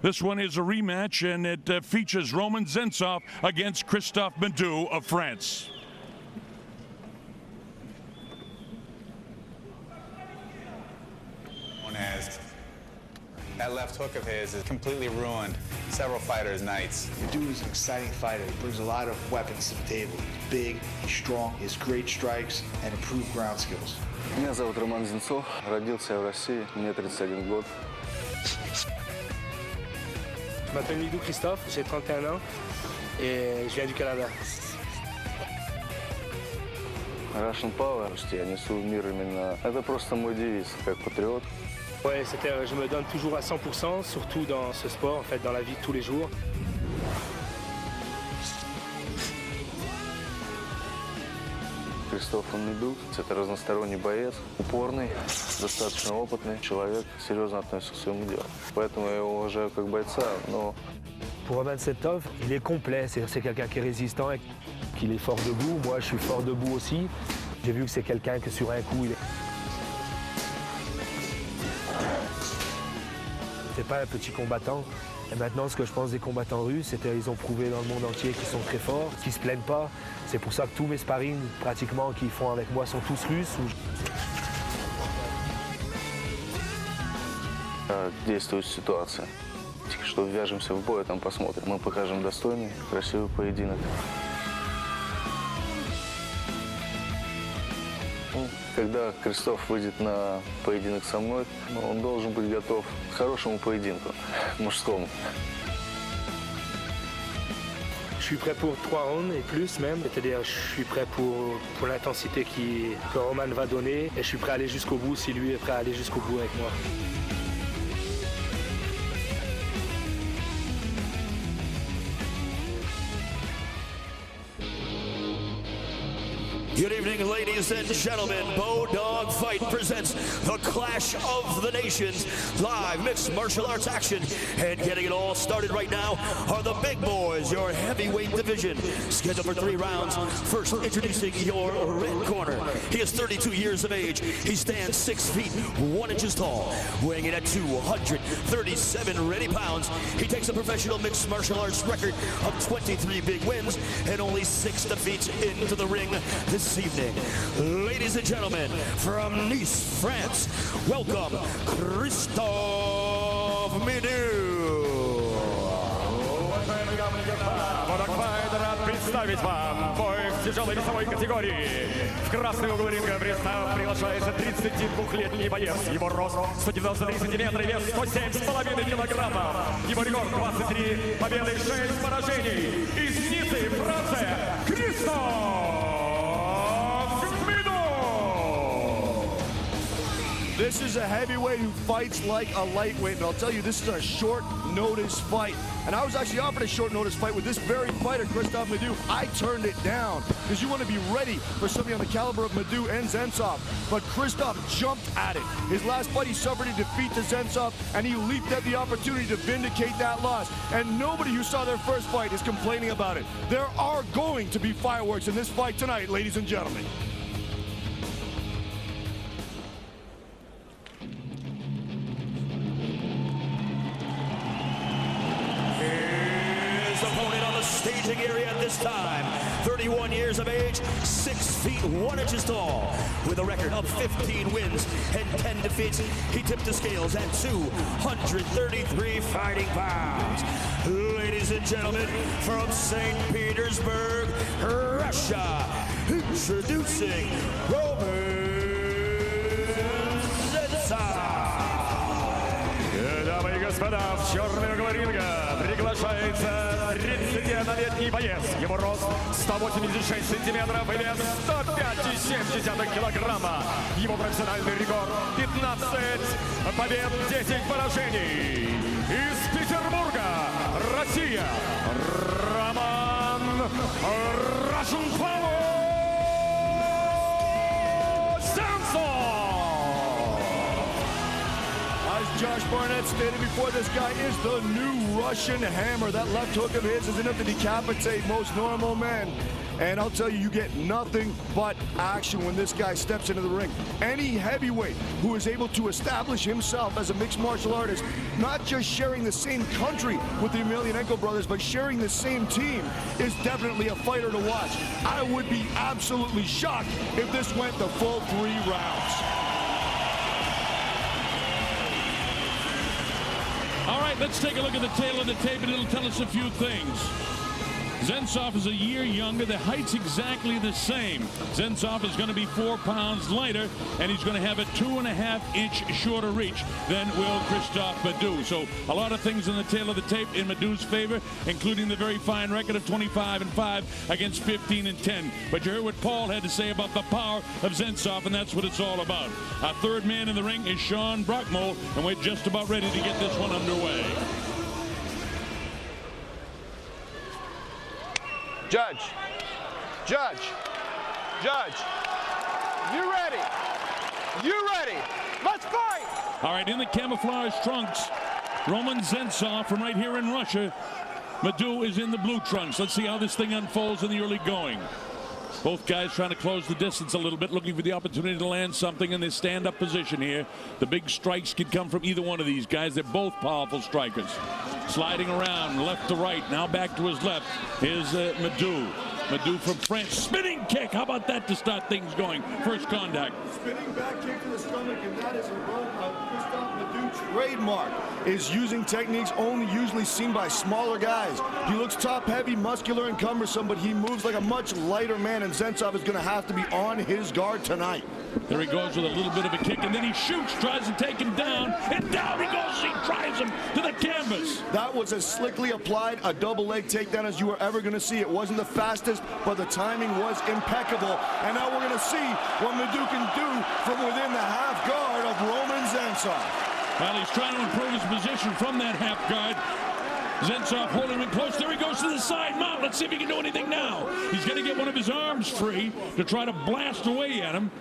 This one is a rematch, and it features Roman Zentsov against Kristof Midoux of France. That left hook of his has completely ruined several fighters' nights. Midoux is an exciting fighter. He brings a lot of weapons to the table. He's big, he's strong, he has great strikes and improved ground skills. Меня зовут Роман Zentsov. Родился я в России. Мне 31 год. Je m'appelle Midoux Kristof, j'ai 31 ans et je viens du Canada. Russian Power, я несу в мир именно... Это просто мой девиз, как патриот. Ouais, je me donne toujours à 100%, surtout dans ce sport, en fait, dans la vie de tous les jours. Kristof Midoux – это разносторонний боец, упорный, достаточно опытный человек, серьезно относится к своему делу. Поэтому я его уважаю как бойца, но... Pour Roman Zentsov, il est complet, c'est quelqu'un qui est résistant et qu'il est fort debout. Moi, je suis fort debout aussi. J'ai vu que c'est quelqu'un que sur un coup, il est... C'est pas un petit combattant. Et maintenant, ce que je pense des combattants russes, c'est qu'ils ont prouvé dans le monde entier qu'ils sont très forts, qu'ils se plaignent pas. C'est pour ça que tous mes sparring, pratiquement, qu'ils font avec moi, sont tous russes. Действующая ситуация. Что ввяжемся в бой, там посмотрим. Мы покажем достойный, красивый поединок. Когда Kristof выйдет на поединок со мной, он должен быть готов к хорошему поединку, мужскому. Je suis prêt pour 3 rounds et plus même, c'est-à-dire je suis prêt pour l'intensité que Roman va donner et je suis prêt à aller jusqu'au bout si lui est prêt à aller jusqu'au bout avec moi. Good evening, ladies and gentlemen. Bodog Fight presents the Clash of the Nations, live mixed martial arts action. And getting it all started right now are the big boys, your heavyweight division. Scheduled for 3 rounds. First, introducing your red corner. He is 32 years of age. He stands 6 feet 1 inches tall, weighing in at 237 ready pounds. He takes a professional mixed martial arts record of 23 big wins and only 6 defeats into the ring this evening. Ladies and gentlemen, from Nice, France, welcome Kristof Midoux. Bodog Fight рад представить вам бой в тяжелой весовой категории. В красный угол ринга приглашается 32-летний боец. Его рост 193 сантиметра и вес 107,5 килограммов. Его рекорд 23 победы и 6 поражений. Из Ниццы, Франция, Kristof. This is a heavyweight who fights like a lightweight, but I'll tell you, this is a short notice fight. And I was actually offered a short notice fight with this very fighter, Kristof Midoux. I turned it down because you want to be ready for somebody on the caliber of Midoux and Zentsov. But Kristof jumped at it. His last fight, he suffered a defeat to Zentsov, and he leaped at the opportunity to vindicate that loss. And nobody who saw their first fight is complaining about it. There are going to be fireworks in this fight tonight, ladies and gentlemen. Staging area at this time, 31 years of age, 6 feet 1 inches tall, with a record of 15 wins and 10 defeats. He tipped the scales at 233 fighting pounds. Ladies and gentlemen, from St. Petersburg, Russia, introducing Roman Zentsov. Дамы и господа, в черный угол ринга приглашается 31-летний боец. Его рост 186 сантиметров и вес 105,7 килограмма. Его профессиональный рекорд 15 побед, 10 поражений. Из Петербурга, Россия, Роман Russian Power Zentsov. As Josh Barnett stated before, this guy is the new Russian Hammer. That left hook of his is enough to decapitate most normal men. And I'll tell you, you get nothing but action when this guy steps into the ring. Any heavyweight who is able to establish himself as a mixed martial artist, not just sharing the same country with the Emelianenko brothers, but sharing the same team, is definitely a fighter to watch. I would be absolutely shocked if this went the full 3 rounds. All right, let's take a look at the tail of the tape, and it'll tell us a few things. Zentsov is a year younger. The height's exactly the same. Zentsov is going to be 4 pounds lighter, and he's going to have a 2.5-inch shorter reach than will Kristof Midoux. So a lot of things in the tail of the tape in Midoux' favor, including the very fine record of 25-5 against 15-10. But you heard what Paul had to say about the power of Zentsov, and that's what it's all about. Our third man in the ring is Sean Brockmole, and we're just about ready to get this one underway. Judge, you ready? Let's fight! All right, in the camouflage trunks, Roman Zentsov from right here in Russia. Midoux is in the blue trunks. Let's see how this thing unfolds in the early going. Both guys trying to close the distance a little bit, looking for the opportunity to land something in this stand-up position here. The big strikes could come from either one of these guys. They're both powerful strikers. Sliding around left to right, now back to his left is Midoux. Midoux from France, spinning kick. How about that to start things going? First contact. Spinning back kick to the stomach, and that is a Kristof Midoux trademark, is using techniques only usually seen by smaller guys. He looks top-heavy, muscular, and cumbersome, but he moves like a much lighter man, and Zentsov is going to have to be on his guard tonight. There he goes with a little bit of a kick, and then he shoots, tries to take him down, and down he goes. He drives him to the canvas. That was as slickly applied a double leg takedown as you were ever going to see. It wasn't the fastest, but the timing was impeccable. And now we're going to see what Midoux can do from within the half guard of Roman Zentsov. Well, he's trying to improve his position from that half guard. Zentsov holding him close. There he goes to the side mount. Let's see if he can do anything now. He's going to get one of his arms free to try to blast away at him.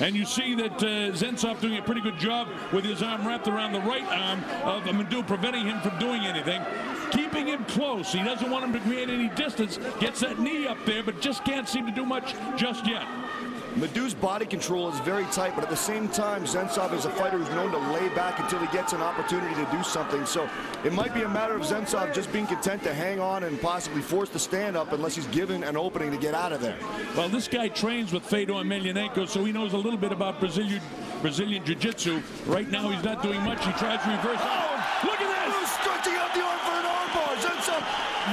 And you see that Zentsov doing a pretty good job with his arm wrapped around the right arm of Midoux, preventing him from doing anything. Keeping him close. He doesn't want him to create any distance. Gets that knee up there, but just can't seem to do much just yet. Midoux' body control is very tight, but at the same time, Zentsov is a fighter who's known to lay back until he gets an opportunity to do something. So it might be a matter of Zentsov just being content to hang on and possibly force the stand-up unless he's given an opening to get out of there. Well, this guy trains with Fedor Emelianenko, so he knows a little bit about Brazilian Jiu-Jitsu. Right now, he's not doing much. He tries to reverse. Oh, look at this! Stretching out the arm for an armbar. Zentsov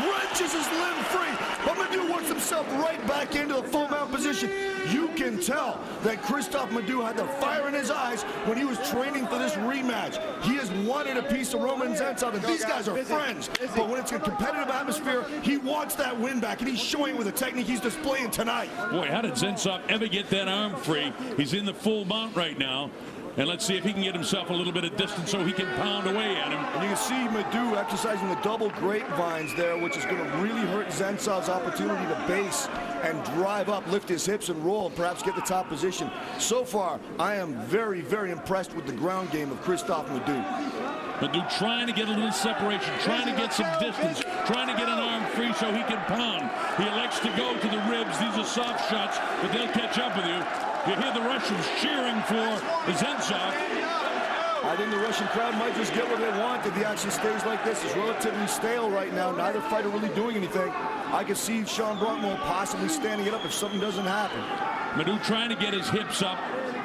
wrenches his limb free, but Midoux works himself right back into the full mount position. You can tell that Kristof Midoux had the fire in his eyes when he was training for this rematch. He has wanted a piece of Roman Zentsov, and these guys are friends. But when it's a competitive atmosphere, he wants that win back, and he's showing it with the technique he's displaying tonight. Boy, how did Zentsov ever get that arm free? He's in the full mount right now. And let's see if he can get himself a little bit of distance so he can pound away at him. And you can see Midoux exercising the double grapevines there, which is going to really hurt Zentsov's opportunity to base and drive up, lift his hips and roll, and perhaps get the top position. So far, I am very, very impressed with the ground game of Kristof Midoux. Midoux trying to get a little separation, trying to get some distance, trying to get an arm free so he can pound. He elects to go to the ribs. These are soft shots, but they'll catch up with you. You hear the Russians cheering for Zentsov. I think the Russian crowd might just get what they want if the action stays like this. It's relatively stale right now. Neither fighter really doing anything. I could see Sean Brockmole possibly standing it up if something doesn't happen. Midoux trying to get his hips up,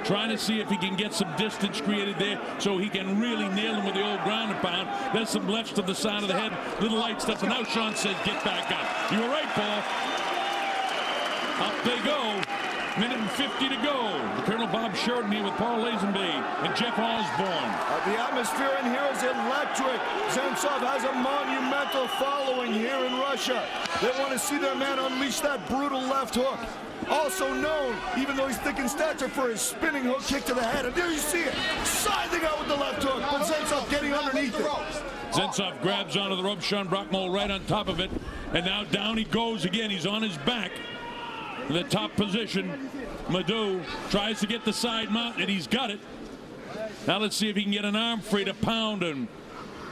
trying to see if he can get some distance created there so he can really nail him with the old ground and pound. There's some lefts to the side of the head, little light stuff, and now Sean says, get back up. You were right, Paul. Up they go. Minute and 50 to go. Colonel Bob Sheridan here with Paul Lazenby and Jeff Osborne. The atmosphere in here is electric. Zentsov has a monumental following here in Russia. They want to see their man unleash that brutal left hook. Also known, even though he's thick in stature, for his spinning hook kick to the head. And there you see it, scything out with the left hook, but Zentsov getting underneath it. Zentsov grabs onto the rope, Sean Brockmole right on top of it, and now down he goes again. He's on his back. In the top position, Midoux tries to get the side mount, and he's got it. Now let's see if he can get an arm free to pound him.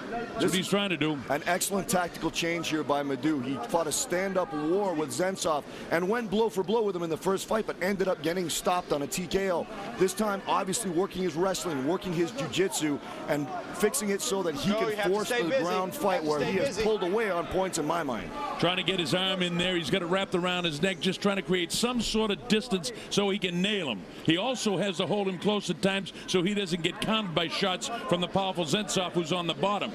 That's what he's trying to do. An excellent tactical change here by Midoux. He fought a stand-up war with Zentsov and went blow for blow with him in the first fight, but ended up getting stopped on a TKO. This time, obviously working his wrestling, working his jiu-jitsu, and fixing it so that he can force the ground fight where he has pulled away on points in my mind. Trying to get his arm in there. He's got it wrapped around his neck, just trying to create some sort of distance so he can nail him. He also has to hold him close at times so he doesn't get countered by shots from the powerful Zentsov, who's on the bottom.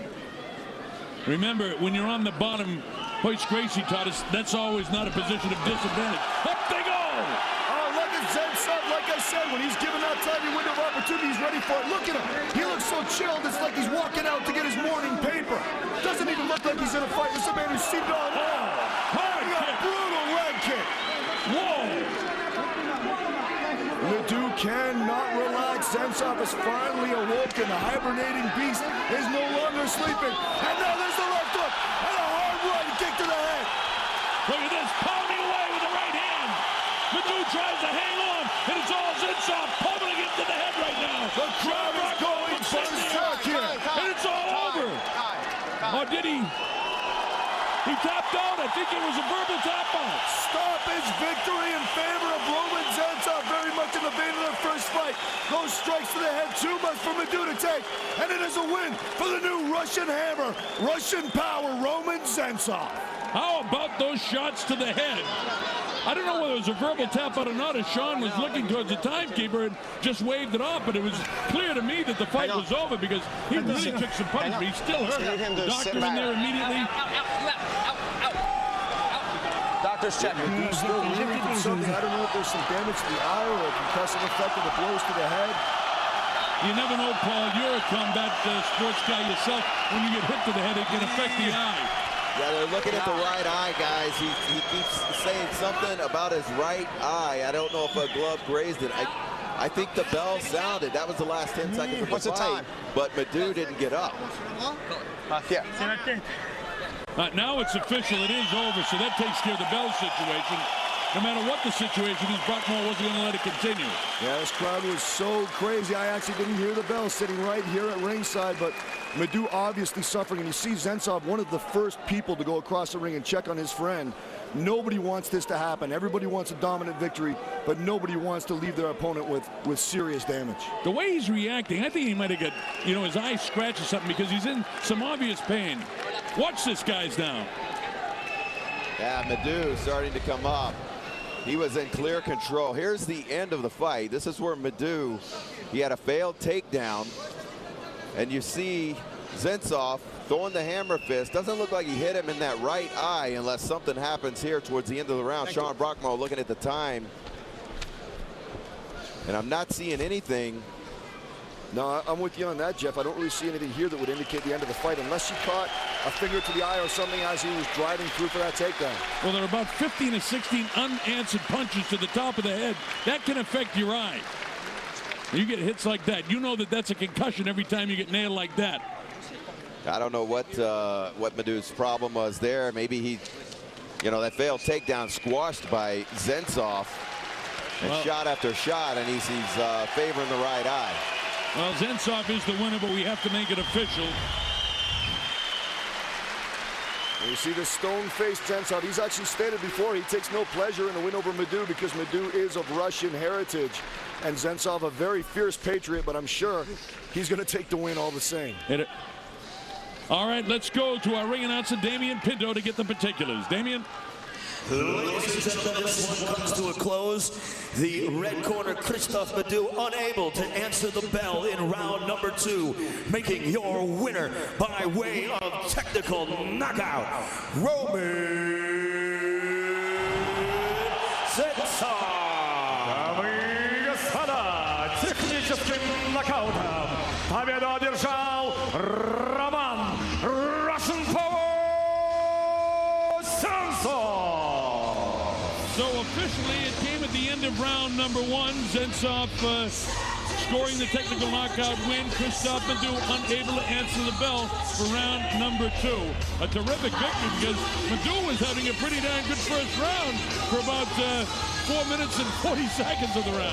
Remember, when you're on the bottom, Hoist Gracie taught us that's always not a position of disadvantage. Up they go! Oh, look at Zentsov. Like I said, when he's given that tiny window of opportunity, he's ready for it. Look at him. He looks so chilled. It's like he's walking out to get his morning paper. Doesn't even look like he's in a fight. This is a man who's seated on hard kick. A brutal leg kick. Whoa! Midoux cannot relax. Zentsov is finally awoken. The hibernating beast is no longer sleeping. And now there's the left hook. And a hard right kick to the head. Look at this, pounding away with the right hand. Midoux tries to hang on, and it's all Zentsov pummeling him to the head right now. The crowd is going berserk here. And it's all over. Or did he? He tapped out. I think it was a verbal tap out. Stoppage victory in favor of Roman Zentsov, very much in the vein of their first fight. Those strikes to the head, too much for Midoux to take. And it is a win for the new Russian hammer, Russian power, Roman Zentsov. How about those shots to the head? I don't know whether it was a verbal tap out or not, as Sean was looking towards the timekeeper and just waved it off, but it was clear to me that the fight was over because he really took some punches, but he still hurt. The doctor in there immediately. Doctor's checking. He's still reeling from something. I don't know if there's some damage to the eye or a concussive effect of the blows to the head. You never know, Paul. You're a combat sports guy yourself. When you get hit to the head, it can affect the eye. Yeah, they're looking at the right eye, guys. He keeps saying something about his right eye. I don't know if a glove grazed it. I think the bell sounded. That was the last 10 seconds of the fight. Time? But Midoux didn't get up. Now it's official. It is over, so that takes care of the bell situation. No matter what the situation is, Brockmore wasn't going to let it continue. Yeah, this crowd was so crazy. I actually didn't hear the bell sitting right here at ringside, but Midoux obviously suffering. And you see Zentsov, one of the first people to go across the ring and check on his friend. Nobody wants this to happen. Everybody wants a dominant victory, but nobody wants to leave their opponent with serious damage. The way he's reacting, I think he might have got, his eye scratched or something because he's in some obvious pain. Watch this, guys, now. Yeah, Midoux starting to come up. He was in clear control. Here's the end of the fight. This is where Midoux, he had a failed takedown. And you see Zentsov throwing the hammer fist. Doesn't look like he hit him in that right eye unless something happens here towards the end of the round. Sean Brockmore looking at the time. And I'm not seeing anything. No, I'm with you on that, Jeff. I don't really see anything here that would indicate the end of the fight unless he caught a finger to the eye or something as he was driving through for that takedown. Well, there are about 15 to 16 unanswered punches to the top of the head. That can affect your eye. You get hits like that, you know that that's a concussion every time you get nailed like that. I don't know what Midoux's problem was there. Maybe he, that failed takedown squashed by Zentsov. And shot after shot, and he's favoring the right eye. Well, Zentsov is the winner, but we have to make it official. And you see the stone-faced Zentsov. He's actually stated before he takes no pleasure in the win over Midoux because Midoux is of Russian heritage. And Zentsov, a very fierce patriot, but I'm sure he's going to take the win all the same. All right, let's go to our ring announcer, Damian Pinto, to get the particulars. Damian? Ladies and gentlemen, this one comes to a close. The red corner, Kristof Midoux, unable to answer the bell in round number 2, making your winner by way of technical knockout, Roman Zentsov. Дамы и господа, техническим нокаутом победу одержал Роман Russian Power Zentsov. So officially, it came at the end of round number 1. Zentsov scoring the technical knockout win. Kristof Midoux unable to answer the bell for round number 2. A terrific victory because Midoux was having a pretty darn good first round for about 4 minutes and 40 seconds of the round.